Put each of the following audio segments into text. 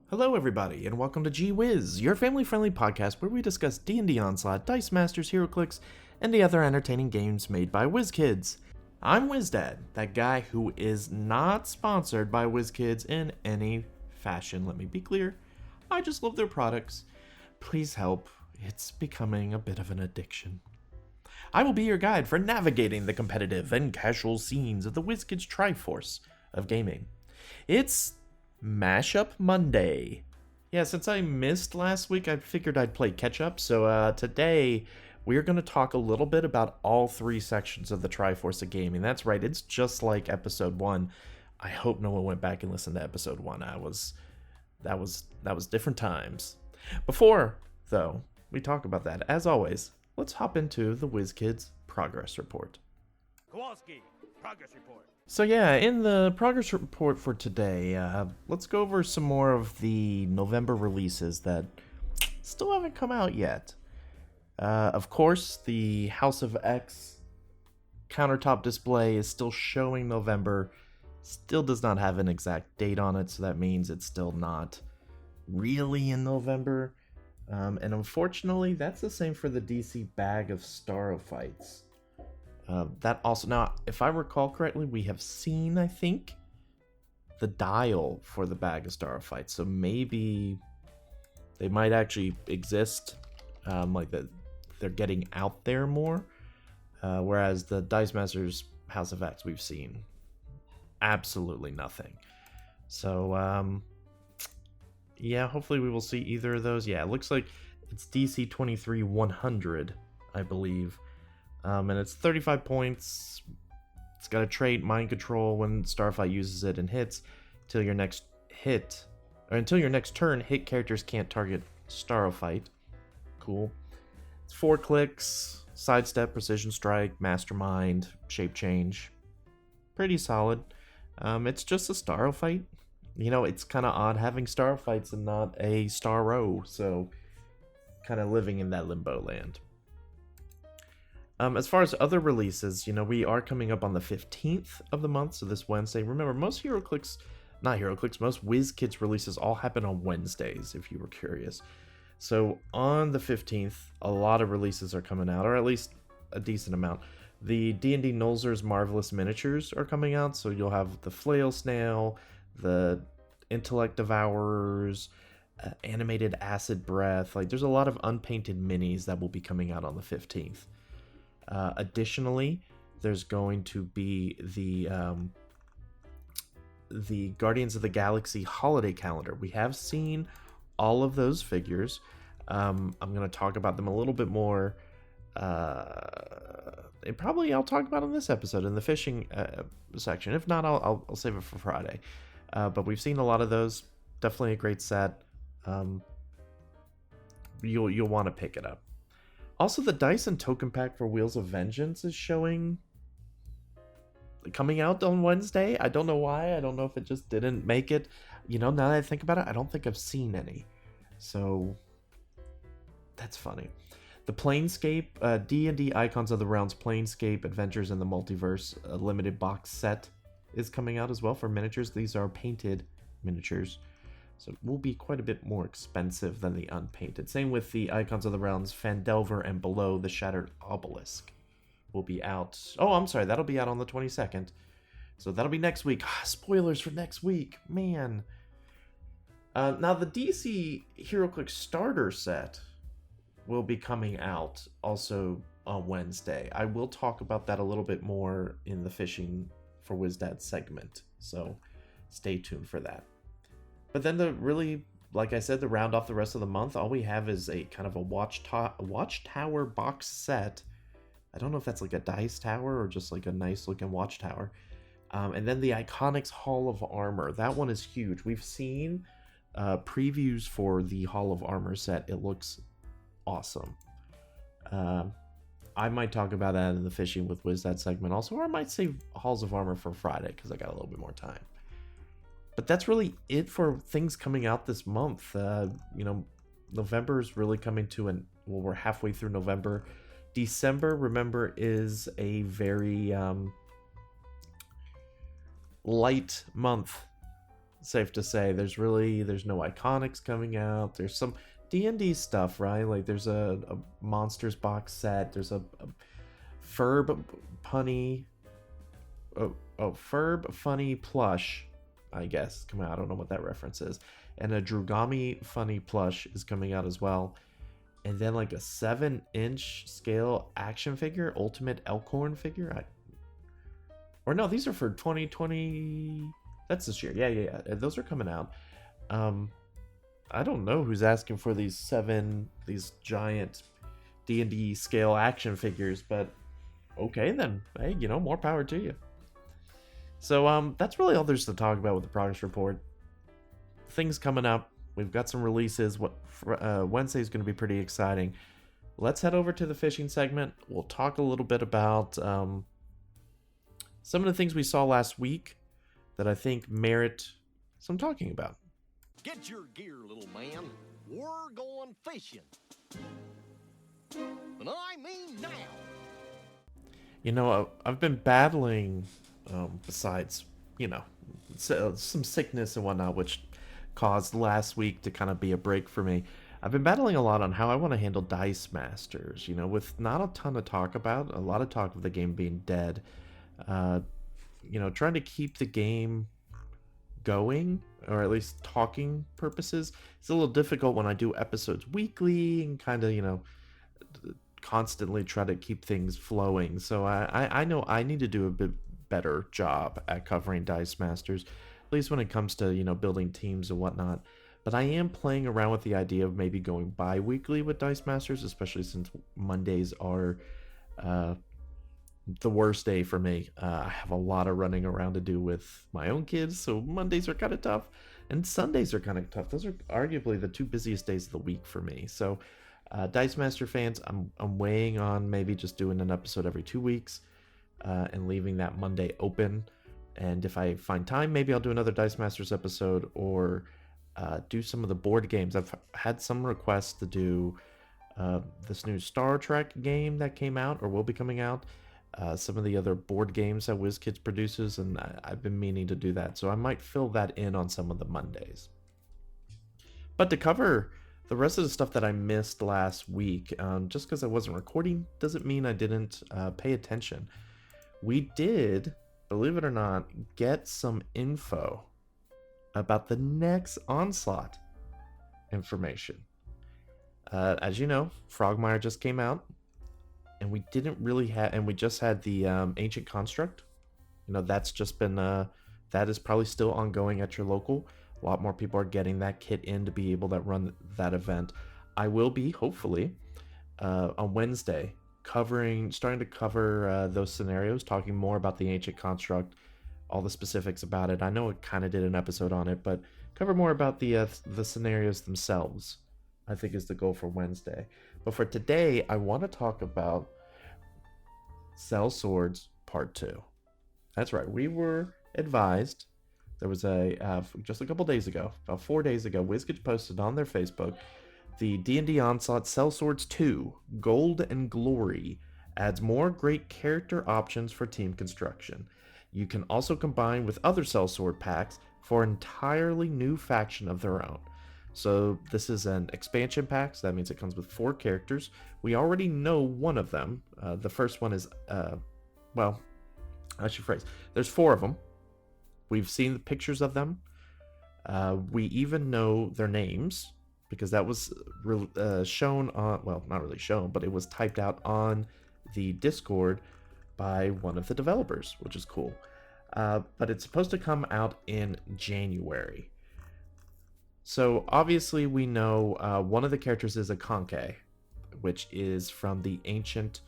Hello everybody, and welcome to Whiz, your family-friendly podcast where we discuss D&D Onslaught, Dice Masters, Heroclix, and the other entertaining games made by WizKids. I'm WizDad, that guy who is not sponsored by WizKids in any fashion, let me be clear. I just love their products. Please help, it's becoming a bit of an addiction. I will be your guide for navigating the competitive and casual scenes of the WizKids Triforce of gaming. It's Mashup Monday. Yeah, since I missed last week, I figured I'd play catch up. So today we're going to talk a little bit about all three sections of the Triforce of Gaming. That's right, it's just like episode 1. I hope no one went back and listened to episode 1. That was different times. Before, though, we talk about that, as always, let's hop into the WizKids Progress Report. Kowalski, Progress Report. So yeah, in the progress report for today, let's go over some more of the November releases that still haven't come out yet. Of course, the House of X countertop display is still showing November. Still does not have an exact date on it, so that means it's still not really in November. And unfortunately, that's the same for the DC Bag of Starfights. That also, now, if I recall correctly, we have seen, I think, the dial for the Bag of Starfights. So maybe they might actually exist, like that they're getting out there more. Whereas the Dice Masters House of X, we've seen absolutely nothing. So, yeah, hopefully we will see either of those. Yeah, it looks like it's DC 23-100, I believe. And it's 35 points. It's got a trait, Mind Control. When Starfight uses it and hits, until your next turn, hit characters can't target Starfight. Cool. It's 4 clicks, Sidestep, Precision Strike, Mastermind, Shape Change. Pretty solid. It's just a Starfight. You know, it's kind of odd having Starfights and not a Starro, so kind of living in that limbo land. As far as other releases, you know, we are coming up on the 15th of the month, so this Wednesday. Remember, most most WizKids releases all happen on Wednesdays, if you were curious. So on the 15th, a lot of releases are coming out, or at least a decent amount. The D&D Nolzur's Marvelous Miniatures are coming out, so you'll have the Flail Snail, the Intellect Devourers, Animated Acid Breath. Like, there's a lot of unpainted minis that will be coming out on the 15th. Additionally, there's going to be the Guardians of the Galaxy holiday calendar. We have seen all of those figures. I'm going to talk about them a little bit more. I'll talk about in this episode in the fishing section. If not, I'll save it for Friday. But we've seen a lot of those. Definitely a great set. You'll want to pick it up. Also, the Dice and Token Pack for Wheels of Vengeance is coming out on Wednesday. I don't know why. I don't know if it just didn't make it. You know, now that I think about it, I don't think I've seen any. So, that's funny. The Planescape, D&D Icons of the Realms Planescape Adventures in the Multiverse limited box set is coming out as well for miniatures. These are painted miniatures. So it will be quite a bit more expensive than the unpainted. Same with the Icons of the Realms, Fandelver and Below the Shattered Obelisk will be out. Oh, I'm sorry, that'll be out on the 22nd. So that'll be next week. Spoilers for next week, man. Now the DC HeroClix starter set will be coming out also on Wednesday. I will talk about that a little bit more in the Fishing for WizDad segment. So stay tuned for that. But then like I said, to round off the rest of the month, all we have is a kind of a watchtower box set. I don't know if that's like a dice tower or just like a nice looking watchtower. And then the Iconics Hall of Armor. That one is huge. We've seen previews for the Hall of Armor set. It looks awesome. I might talk about that in the Fishing with WizDad segment also, or I might save Halls of Armor for Friday because I got a little bit more time. But that's really it for things coming out this month. You know, November is really coming to we're halfway through November. December, remember, is a very light month. safe to say there's no iconics coming out. There's some D&D stuff, right? Like there's a monsters box set. There's a Ferb punny, Ferb funny plush, I guess, coming out. I don't know what that reference is. And a Drugami funny plush is coming out as well. And then like a 7-inch scale action figure, Ultimate Elkhorn figure. Or no, these are for 2020. That's this year. Yeah. Those are coming out. I don't know who's asking for these giant D&D scale action figures, but okay then. Hey, more power to you. So that's really all there's to talk about with the progress report. Things coming up. We've got some releases. Wednesday is going to be pretty exciting. Let's head over to the fishing segment. We'll talk a little bit about some of the things we saw last week that I think merit some talking about. Get your gear, little man. We're going fishing. And I mean now. I've been battling, besides, some sickness and whatnot, which caused last week to kind of be a break for me. I've been battling a lot on how I want to handle Dice Masters, with not a ton to talk about, a lot of talk of the game being dead. Trying to keep the game going, or at least talking purposes. It's a little difficult when I do episodes weekly and kind of, constantly try to keep things flowing. So I know I need to do a bit better job at covering Dice Masters, at least when it comes to, building teams and whatnot. But I am playing around with the idea of maybe going bi-weekly with Dice Masters, especially since Mondays are the worst day for me. I have a lot of running around to do with my own kids, so Mondays are kind of tough, and Sundays are kind of tough. Those are arguably the two busiest days of the week for me. So Dice Master fans, I'm weighing on maybe just doing an episode every 2 weeks and leaving that Monday open. And if I find time, maybe I'll do another Dice Masters episode, or do some of the board games. I've had some requests to do this new Star Trek game that came out or will be coming out. Some of the other board games that WizKids produces, and I've been meaning to do that. So I might fill that in on some of the Mondays. But to cover the rest of the stuff that I missed last week, just because I wasn't recording doesn't mean I didn't pay attention. We did, believe it or not, get some info about the next Onslaught information. As you know, Frogmire just came out, and we didn't really have, and we just had the Ancient Construct. That's just been, that is probably still ongoing at your local. A lot more people are getting that kit in to be able to run that event. I will be, hopefully, on Wednesday, starting to cover those scenarios, talking more about the Ancient Construct, all the specifics about it. I know it kind of did an episode on it, but cover more about the scenarios themselves, I think, is the goal for Wednesday. But for today, I want to talk about Cell Swords Part 2. That's right, we were advised. There was just a couple days ago, about 4 days ago, WizKids posted on their Facebook, the D&D Onslaught Cell Swords 2 Gold and Glory adds more great character options for team construction. You can also combine with other Cell Sword packs for an entirely new faction of their own. So this is an expansion pack, so that means it comes with 4 characters. We already know one of them. The first one is, well, I should phrase, there's 4 of them. We've seen the pictures of them. We even know their names, because that was shown on, well, not really shown, but it was typed out on the Discord by one of the developers, which is cool. But it's supposed to come out in January. So obviously we know one of the characters is a Conke, which is from the Ancient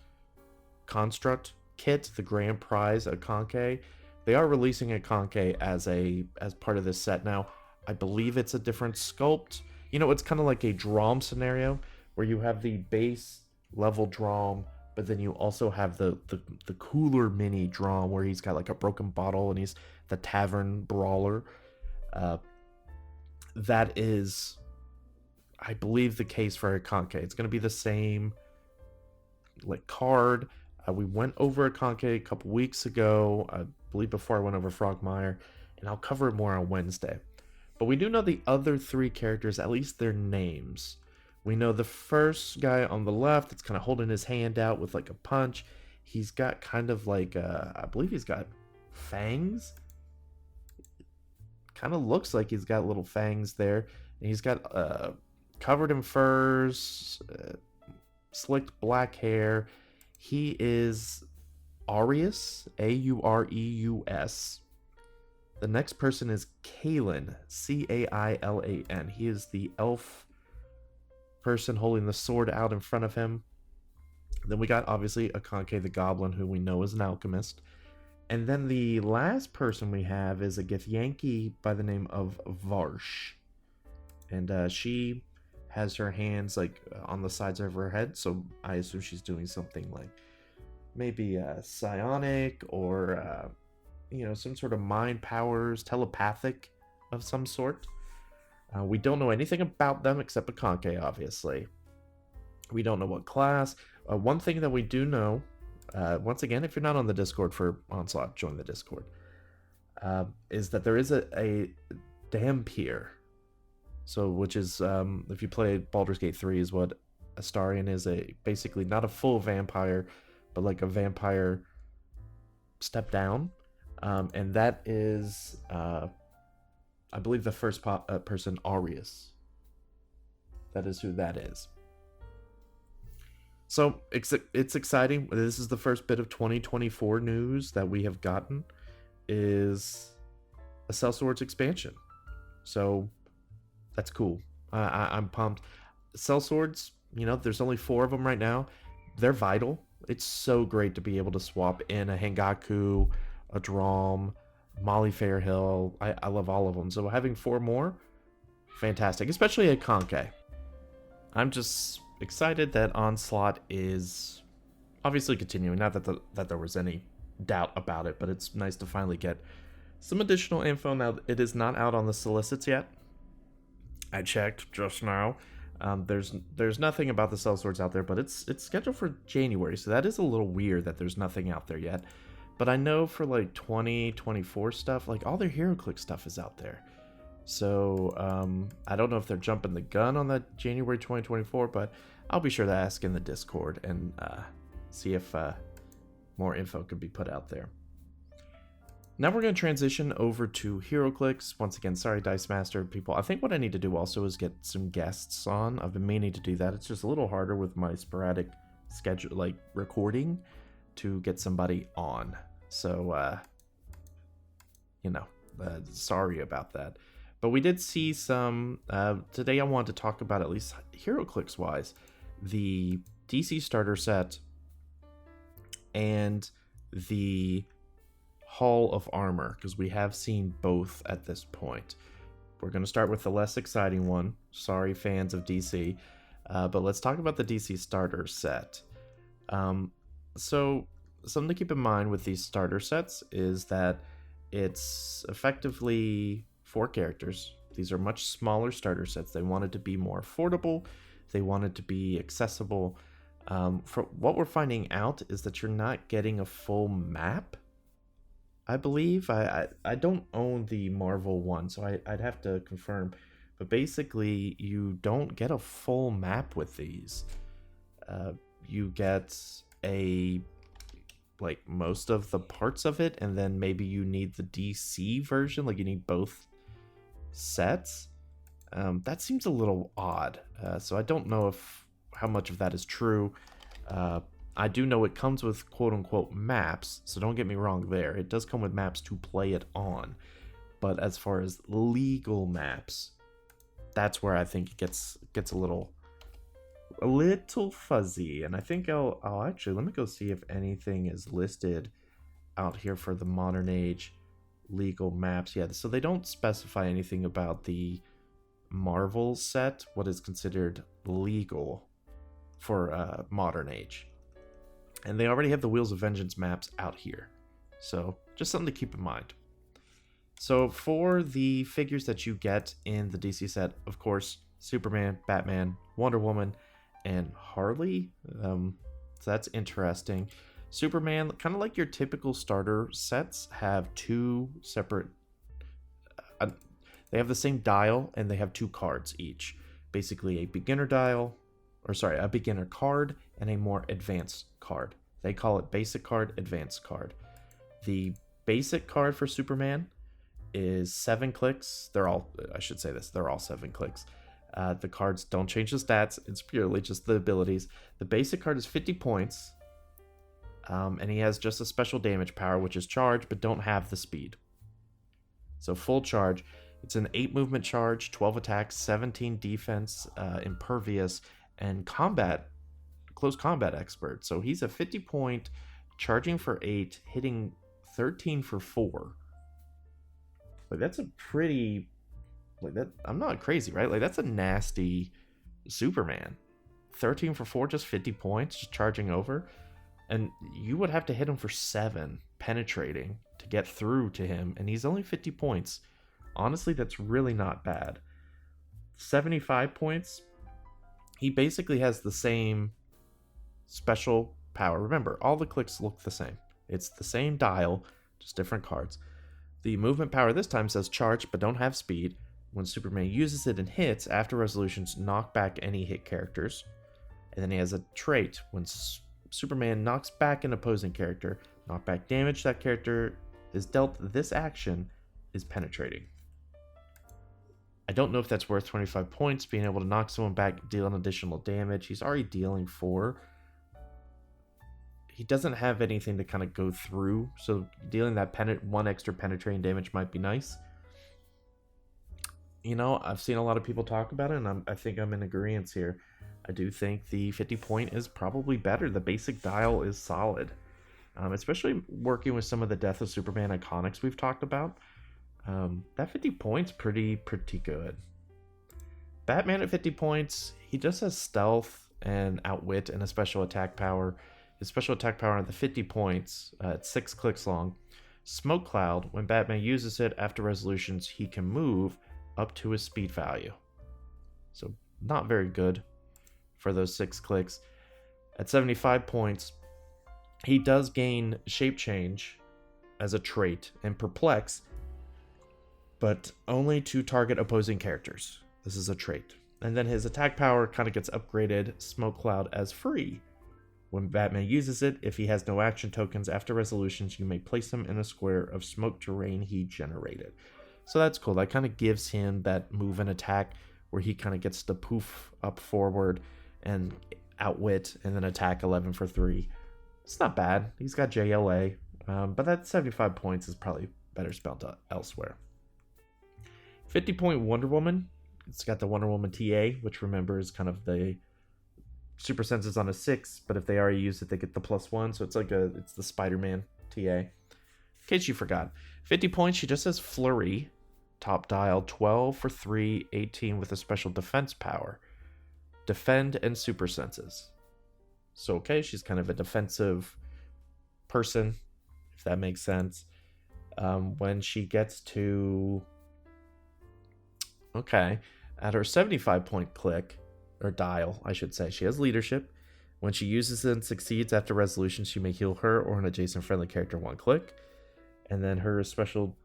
Construct kit, the grand prize, a Conke. They are releasing a Conke as part of this set now. I believe it's a different sculpt. It's kind of like a Drom scenario where you have the base level Drom, but then you also have the cooler mini Drom where he's got like a broken bottle and he's the tavern brawler. That is, I believe, the case for a Conke. It's going to be the same like card. We went over a Conke a couple weeks ago, I believe before I went over Frogmire, and I'll cover it more on Wednesday. But we do know the other 3 characters, at least their names. We know the first guy on the left that's kind of holding his hand out with like a punch. He's got kind of like, I believe he's got fangs. Kind of looks like he's got little fangs there. And he's got covered in furs, slicked black hair. He is Aureus, Aureus. The next person is Kailan, Cailan. He is the elf person holding the sword out in front of him. Then we got, obviously, Akanke the Goblin, who we know is an alchemist. And then the last person we have is a Githyanki by the name of Varsh. And she has her hands, like, on the sides of her head, so I assume she's doing something like maybe psionic or... some sort of mind powers, telepathic of some sort. We don't know anything about them except Akanke, obviously. We don't know what class. One thing that we do know, once again, if you're not on the Discord for Onslaught, join the Discord, is that there is a Dhampir. So, which is, if you play Baldur's Gate 3, is what Astarion is, basically not a full vampire, but like a vampire step down. And that is, I believe, the first person, Aureus. That is who that is. So, it's exciting. This is the first bit of 2024 news that we have gotten, is a Sellswords expansion. So, that's cool. I'm pumped. Sellswords, there's only 4 of them right now. They're vital. It's so great to be able to swap in a Hengaku, a Drom, Molly Fairhill. I love all of them. So having 4 more, fantastic. Especially at Akanke. I'm just excited that Onslaught is obviously continuing. Not that there was any doubt about it, but it's nice to finally get some additional info. Now, it is not out on the solicits yet. I checked just now. There's nothing about the Sellswords out there, but it's scheduled for January, so that is a little weird that there's nothing out there yet. But I know for like 2024 stuff, like all their HeroClix stuff is out there. So I don't know if they're jumping the gun on that January 2024, but I'll be sure to ask in the Discord and see if more info could be put out there. Now we're going to transition over to HeroClix. Once again, sorry Dice Master people. I think what I need to do also is get some guests on. I've been meaning to do that. It's just a little harder with my sporadic schedule, like recording, to get somebody on. So, sorry about that. But we did see some, today I wanted to talk about, at least HeroClix-wise, the DC starter set and the Hall of Armor, because we have seen both at this point. We're going to start with the less exciting one. Sorry, fans of DC. But let's talk about the DC starter set. So, something to keep in mind with these starter sets is that it's effectively 4 characters. These are much smaller starter sets. They wanted to be more affordable. They wanted to be accessible. For what we're finding out is that you're not getting a full map, I believe. I don't own the Marvel one, so I'd have to confirm. But basically, you don't get a full map with these. You get most of the parts of it, and then maybe you need the DC version, like you need both sets. That seems a little odd. So I don't know how much of that is true. I do know it comes with quote-unquote maps, so don't get me wrong there. It does come with maps to play it on. But as far as legal maps, that's where I think it gets a little fuzzy. And I think I'll actually, let me go see if anything is listed out here for the modern age legal maps. Yeah, so they don't specify anything about the Marvel set, what is considered legal for modern age. And they already have the Wheels of Vengeance maps out here. So, just something to keep in mind. So, for the figures that you get in the DC set, of course, Superman, Batman, Wonder Woman, and Harley. So that's interesting. Superman, kind of like your typical starter sets, have 2 separate... They have the same dial, and they have 2 cards each. Basically a beginner dial, a beginner card, and a more advanced card. They call it basic card, advanced card. The basic card for Superman is 7 clicks. They're all 7 clicks. The cards don't change the stats. It's purely just the abilities. The basic card is 50 points. And he has just a special damage power, which is charge, but don't have the speed. So full charge. It's an 8 movement charge, 12 attacks, 17 defense, impervious, and close combat expert. So he's a 50 point, charging for 8, hitting 13 for 4. Like, that's a pretty, like, that, I'm not crazy, right? Like, that's a nasty Superman. 13 for 4, just 50 points, just charging over. And you would have to hit him for 7 penetrating to get through to him, and he's only 50 points. Honestly, that's really not bad. 75 points, he basically has the same special power. Remember, all the clicks look the same. It's the same dial, just different cards. The movement power this time says charge, but don't have speed. When Superman uses it and hits, after resolutions, knock back any hit characters. And then he has a trait. When Superman knocks back an opposing character, knockback damage that character is dealt this action is penetrating. I don't know if that's worth 25 points, being able to knock someone back, deal an additional damage. He's already dealing 4. He doesn't have anything to kind of go through, so dealing that 1 extra penetrating damage might be nice. You know, I've seen a lot of people talk about it, and I think I'm in agreement here. I do think the 50 point is probably better. The basic dial is solid, especially working with some of the Death of Superman iconics we've talked about. That 50 points pretty good. Batman at 50 points, he just has stealth and outwit and a special attack power. His special attack power at the 50 points, it's 6 clicks long. Smoke Cloud, when Batman uses it after resolutions, he can move up to his speed value. So not very good for those 6 clicks. At 75 points, he does gain Shape Change as a trait and Perplex, but only to target opposing characters. This is a trait. And then his attack power kind of gets upgraded, Smoke Cloud, as free. When Batman uses it, if he has no action tokens after resolutions, you may place him in a square of smoke terrain he generated. So that's cool. That kind of gives him that move and attack where he kind of gets to poof up forward and outwit and then attack 11 for 3. It's not bad. He's got JLA, but that 75 points is probably better spent elsewhere. 50 point Wonder Woman. It's got the Wonder Woman TA, which remember is kind of the super senses on a 6, but if they already use it, they get the +1. So it's the Spider-Man TA. In case you forgot, 50 points. She just has Flurry, top dial, 12 for 3, 18 with a special defense power, defend and super senses. So okay, she's kind of a defensive person, if that makes sense. When she gets to at her 75 point click, or dial, I should say, she has leadership. When she uses it and succeeds after resolution, she may heal her or an adjacent friendly character 1 click. And then her special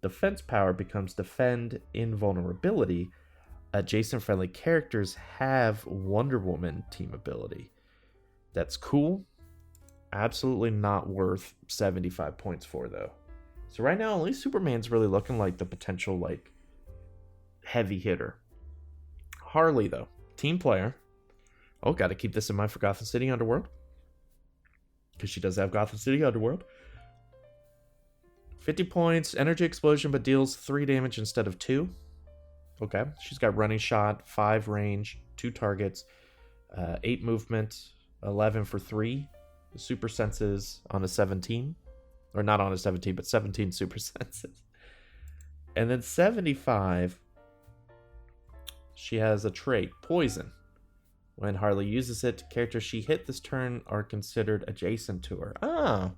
defense power becomes defend invulnerability. Adjacent friendly characters have Wonder Woman team ability. That's cool. Absolutely not worth 75 points for, though. So right now, at least Superman's really looking like the potential, like, heavy hitter. Harley, though, team player. Oh, got to keep this in mind for Gotham City Underworld, because she does have Gotham City Underworld. 50 points, energy explosion, but deals 3 damage instead of 2. Okay, she's got running shot, 5 range, 2 targets, 8 movement, 11 for 3. Super senses on a 17. Or not on a 17, but 17 super senses. And then 75, she has a trait, Poison. When Harley uses it, characters she hit this turn are considered adjacent to her. Ah,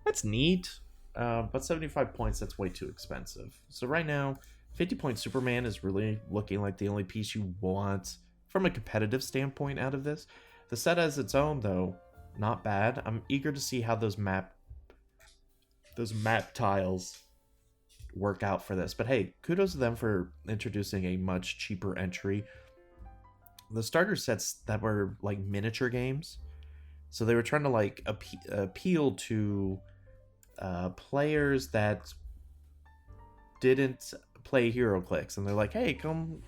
that's neat. But 75 points, that's way too expensive. So right now, 50 point Superman is really looking like the only piece you want from a competitive standpoint out of this. The set as its own, though, not bad. I'm eager to see how those map tiles work out for this. But hey, kudos to them for introducing a much cheaper entry. The starter sets that were like miniature games, so they were trying to like appeal to players that didn't play HeroClix, and they're like, hey, come,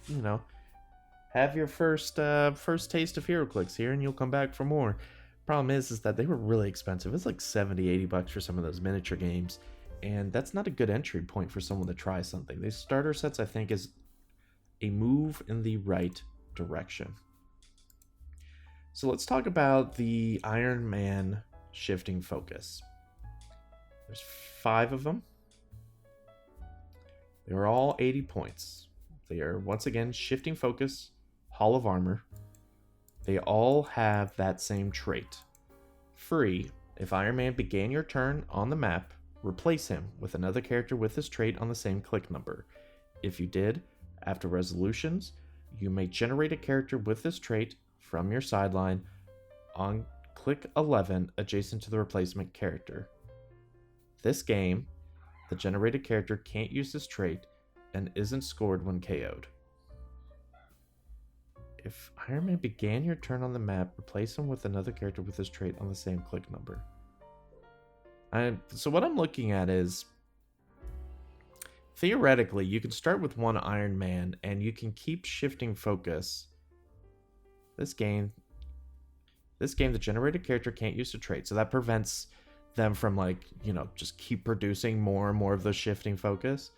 have your first taste of HeroClix here, and you'll come back for more. Problem is that they were really expensive. It's like $70-$80 for some of those miniature games, and that's not a good entry point for someone to try something. These starter sets, I think, is a move in the right direction. So let's talk about the Iron Man shifting focus. There's 5 of them. They are all 80 points. They are, once again, shifting focus, Hall of Armor. They all have that same trait. Free, if Iron Man began your turn on the map, replace him with another character with this trait on the same click number. If you did, after resolutions, you may generate a character with this trait from your sideline on click 11 adjacent to the replacement character. This game, the generated character can't use this trait and isn't scored when KO'd. If Iron Man began your turn on the map, replace him with another character with this trait on the same click number. So what I'm looking at is, theoretically, you can start with one Iron Man and you can keep shifting focus. This game, the generated character can't use the trait, so that prevents them from just keep producing more and more of the shifting focus.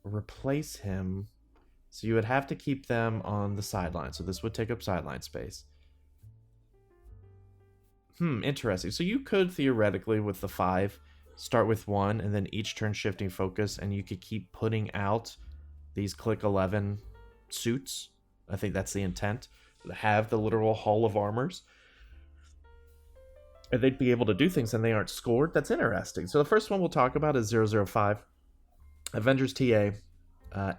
Replace him, so you would have to keep them on the sideline, so this would take up sideline space. Interesting. So you could theoretically, with the 5, start with 1 and then each turn shifting focus, and you could keep putting out these click 11 suits. I think that's the intent, have the literal Hall of Armors, and they'd be able to do things and they aren't scored. That's interesting. So the first one we'll talk about is 005. Avengers TA.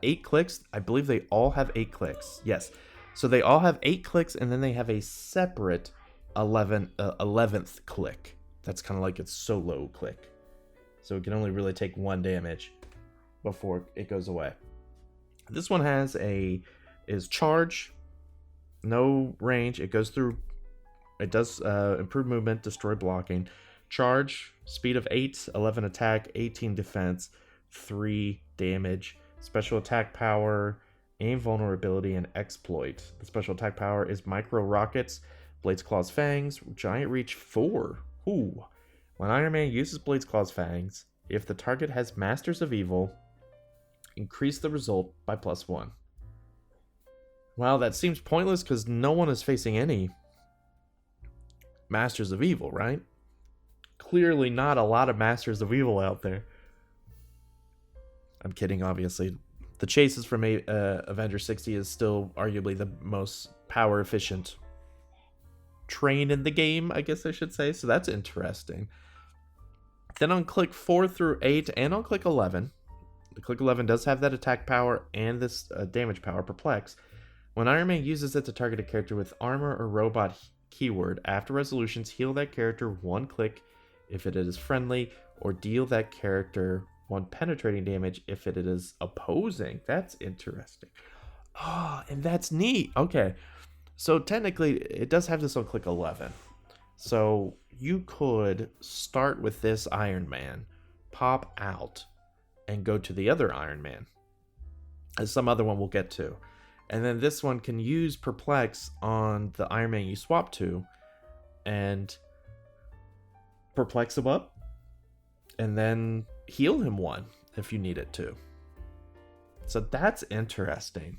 8 clicks. I believe they all have 8 clicks. Yes. So they all have 8 clicks, and then they have a separate 11th click. That's kind of like its solo click. So it can only really take 1 damage before it goes away. This one is charge, no range. It goes through. It does improve movement, destroy blocking. Charge, speed of 8, 11 attack, 18 defense, 3 damage. Special attack power, aim vulnerability, and exploit. The special attack power is micro rockets, Blades Claws Fangs, giant reach 4. Ooh. When Iron Man uses Blades Claws Fangs, if the target has Masters of Evil, increase the result by +1. Well, that seems pointless because no one is facing any Masters of Evil, right? Clearly not a lot of Masters of Evil out there. I'm kidding, obviously. The chases from Avenger 60 is still arguably the most power efficient train in the game, I guess I should say. So that's interesting. Then on click 4 through 8 and on click 11, the click 11 does have that attack power and this damage power, Perplex. When Iron Man uses it to target a character with armor or robot keyword, after resolutions, heal that character 1 click if it is friendly, or deal that character 1 penetrating damage if it is opposing. That's interesting. Oh, and that's neat. Okay. So technically, it does have this on click 11. So you could start with this Iron Man, pop out, and go to the other Iron Man, as some other one we'll get to. And then this one can use Perplex on the Iron Man you swap to, and perplex him up, and then heal him 1 if you need it to. So that's interesting.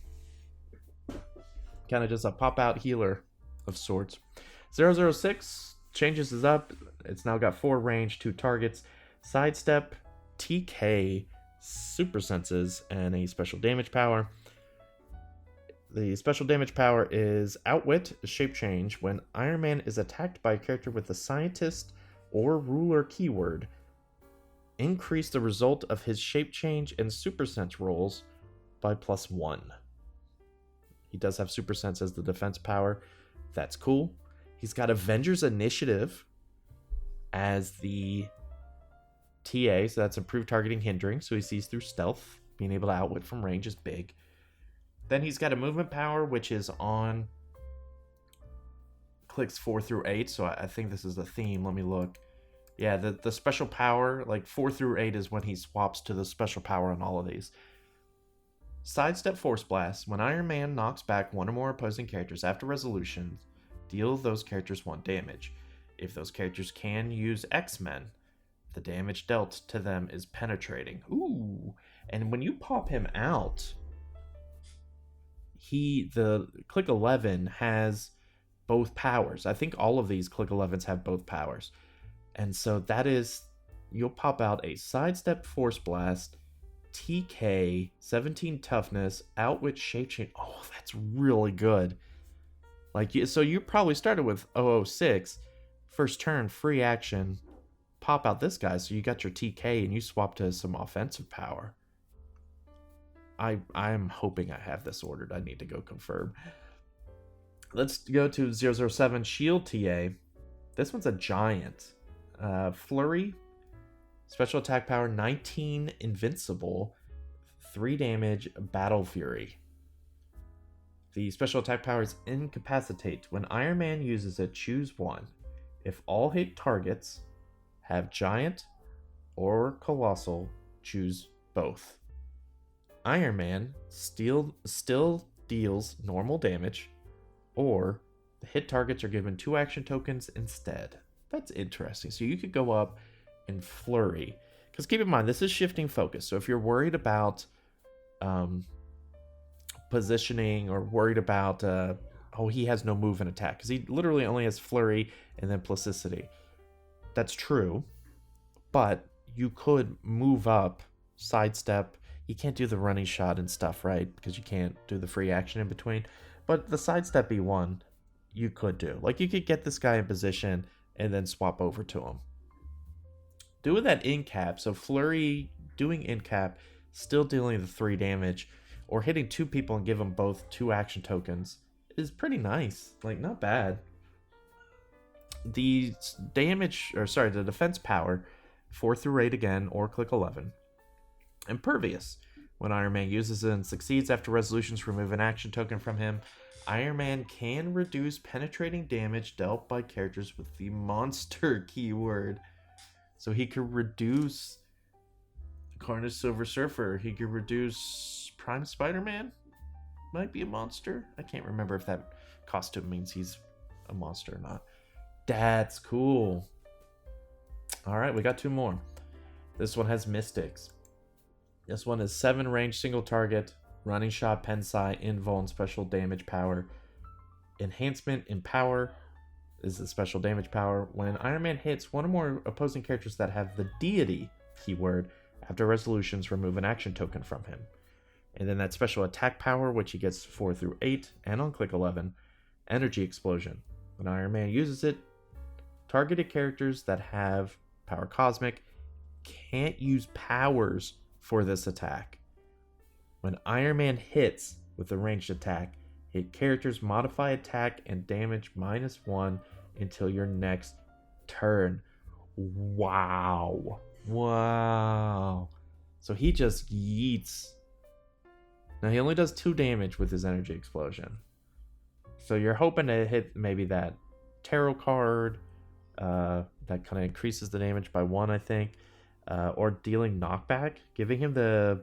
Kind of just a pop-out healer of sorts. 006 changes his up. It's now got 4 range, 2 targets, sidestep, TK, super senses, and a special damage power. The special damage power is Outwit, shape change. When Iron Man is attacked by a character with the scientist or ruler keyword, increase the result of his shape change and super sense rolls by +1. He does have super sense as the defense power. That's cool. He's got Avengers Initiative as the TA, so that's improved targeting hindering, so he sees through stealth. Being able to outwit from range is big. Then he's got a movement power, which is on clicks 4 through 8, so I think this is the theme. Let me look. Yeah, the special power, like 4 through 8 is when he swaps to the special power on all of these. Sidestep Force Blast. When Iron Man knocks back one or more opposing characters after resolution, deal those characters 1 damage. If those characters can use X-Men, the damage dealt to them is penetrating. Ooh. And when you pop him out, the Click 11 has both powers. I think all of these Click 11s have both powers. And so that is, you'll pop out a Sidestep Force Blast, TK, 17 Toughness, Outwit Shapeshift. Oh, that's really good. Like, so you probably started with 006, first turn, free action, pop out this guy, so you got your TK and you swap to some offensive power. I'm hoping I have this ordered. I need to go confirm. Let's go to 007 Shield TA. This one's a giant. Flurry, special attack power 19, invincible, 3 damage, Battle Fury. The special attack power is Incapacitate. When Iron Man uses it, choose one. If all hit targets have giant or colossal, choose both. Iron Man still deals normal damage, or the hit targets are given 2 action tokens instead. That's interesting. So you could go up and flurry. Because keep in mind, this is shifting focus. So if you're worried about positioning or worried about, he has no move and attack. Because he literally only has flurry and then plasticity. That's true. But you could move up, sidestep. You can't do the running shot and stuff, right? Because you can't do the free action in between. But the sidestep E1, you could do. Like, you could get this guy in position and then swap over to him. Doing that in cap, so flurry doing in cap, still dealing the 3 damage, or hitting 2 people and give them both 2 action tokens is pretty nice. Like, not bad. The the defense power, 4 through 8 again, or click 11. Impervious. When Iron Man uses it and succeeds after resolutions, remove an action token from him. Iron Man can reduce penetrating damage dealt by characters with the monster keyword. So he could reduce Carnage Silver Surfer. He could reduce Prime Spider-Man. Might be a monster. I can't remember if that costume means he's a monster or not. That's cool. Alright, we got 2 more. This one has Mystics. This one is 7 range, single target, running shot, Pensai, invul, and special damage power. Enhancement in power is the special damage power. When Iron Man hits one or more opposing characters that have the deity keyword, after resolutions, remove an action token from him. And then that special attack power, which he gets 4 through 8, and on click 11, Energy Explosion. When Iron Man uses it, targeted characters that have power cosmic can't use powers for this attack. When Iron Man hits with a ranged attack, hit characters modify attack and damage -1 until your next turn. Wow. So he just yeets. Now he only does 2 damage with his energy explosion. So you're hoping to hit maybe that tarot card that kind of increases the damage by 1, I think. Or dealing knockback, giving him the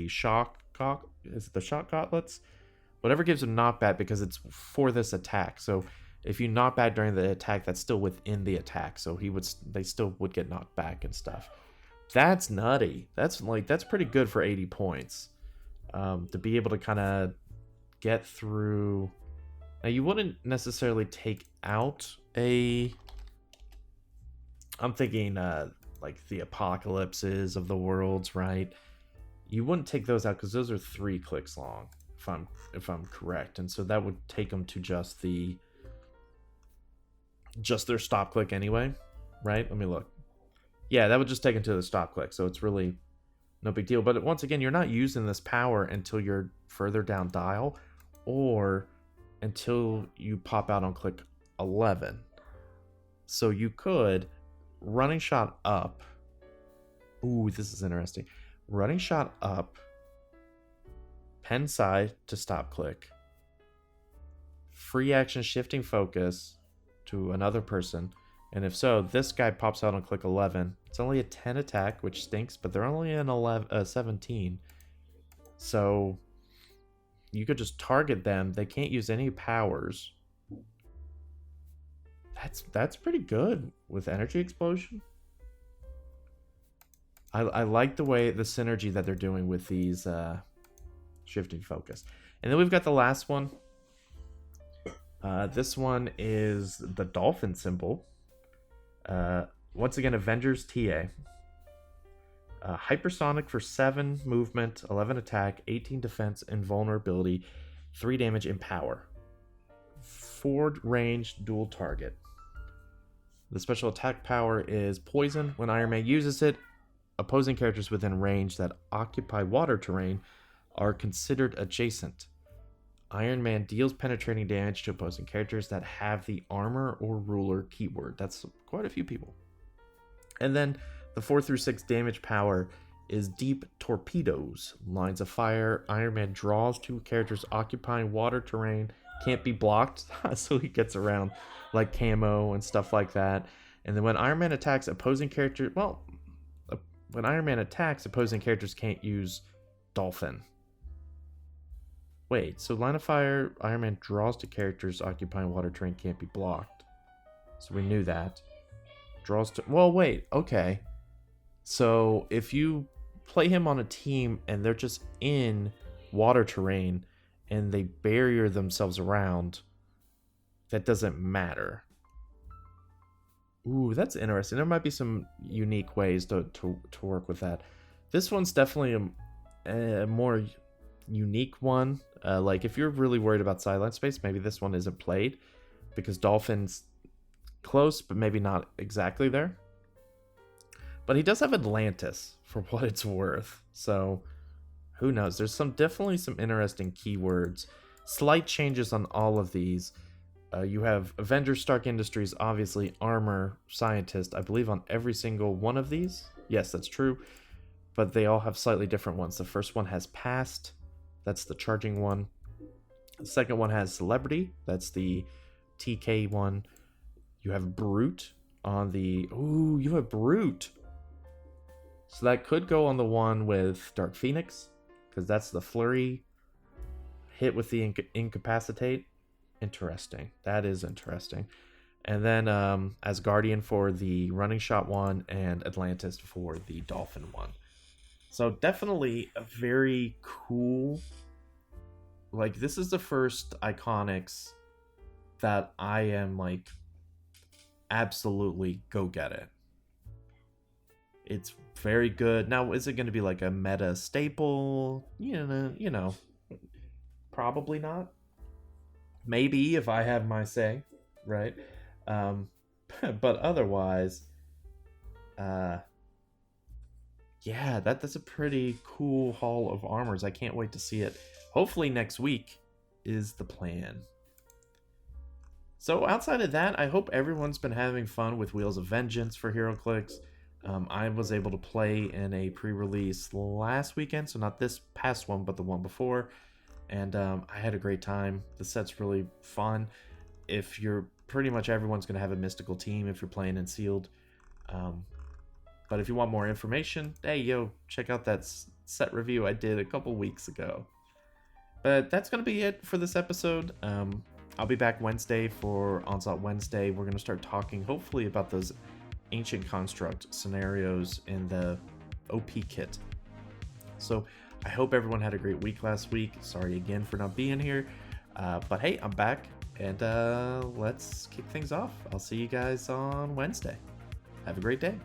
shock gauntlets, whatever gives him knockback, because it's for this attack. So if you knock back during the attack, that's still within the attack, so they still would get knocked back and stuff. That's nutty. That's pretty good for 80 points. To be able to kind of get through. Now you wouldn't necessarily take out I'm thinking like the apocalypses of the worlds, right? You wouldn't take those out because those are 3 clicks long, if I'm correct, and so that would take them to just their stop click anyway, right? Let me look. Yeah, that would just take them to the stop click, so it's really no big deal. But once again, you're not using this power until you're further down dial, or until you pop out on click 11. So you could running shot up Ooh, this is interesting. Running shot up. Pen side to stop click. Free action shifting focus to another person. And if so, this guy pops out on click 11. It's only a 10 attack, which stinks, but they're only an 17. So you could just target them. They can't use any powers. That's pretty good with energy explosion. I like the synergy that they're doing with these shifting focus. And then we've got the last one. This one is the dolphin symbol. Once again, Avengers TA. Hypersonic for 7 movement, 11 attack, 18 defense, invulnerability, 3 damage in power. 4 range, dual target. The special attack power is poison. When Iron Man uses it, opposing characters within range that occupy water terrain are considered adjacent. Iron Man deals penetrating damage to opposing characters that have the armor or ruler keyword. That's quite a few people. And then the 4 through 6 damage power is deep torpedoes. Lines of fire. Iron Man draws 2 characters occupying water terrain. Can't be blocked, so he gets around like camo and stuff like that. And then when Iron Man attacks opposing characters, when Iron Man attacks, opposing characters can't use Dolphin. Wait, so line of fire, Iron Man draws to characters occupying water terrain can't be blocked. So we knew that. Draws to... Well, wait, okay. So if you play him on a team and they're just in water terrain and they barrier themselves around, that doesn't matter. Ooh, that's interesting. There might be some unique ways to work with that. This one's definitely a more unique one. Like if you're really worried about silent space, maybe this one isn't played because Dolphin's close, but maybe not exactly there. But he does have Atlantis for what it's worth. So who knows? There's definitely some interesting keywords. Slight changes on all of these. You have Avengers, Stark Industries, obviously, Armor, Scientist, I believe on every single one of these. Yes, that's true. But they all have slightly different ones. The first one has Past. That's the charging one. The second one has Celebrity. That's the TK one. You have Brute on the... Ooh, you have Brute. So that could go on the one with Dark Phoenix, because that's the flurry hit with the incapacitate. Interesting. That is interesting. And then as Guardian for the running shot one and Atlantis for the dolphin one. So definitely a very cool... Like, this is the first Iconics that I am, like, absolutely go get it. It's very good. Now, is it going to be like a meta staple? You know, probably not. Maybe if I have my say, right? But otherwise, yeah, that's a pretty cool haul of armors. I can't wait to see it. Hopefully next week is the plan. So outside of that, I hope everyone's been having fun with Wheels of Vengeance for HeroClix. I was able to play in a pre-release last weekend, so not this past one, but the one before. And I had a great time. The set's really fun. If you're pretty much everyone's going to have a mystical team if you're playing in sealed. But if you want more information, hey, check out that set review I did a couple weeks ago. But that's going to be it for this episode. I'll be back Wednesday for Onslaught Wednesday. We're going to start talking, hopefully, about those Ancient Construct scenarios in the OP kit. So I hope everyone had a great week last week. Sorry again for not being here. But hey, I'm back, and let's kick things off. I'll see you guys on Wednesday. Have a great day.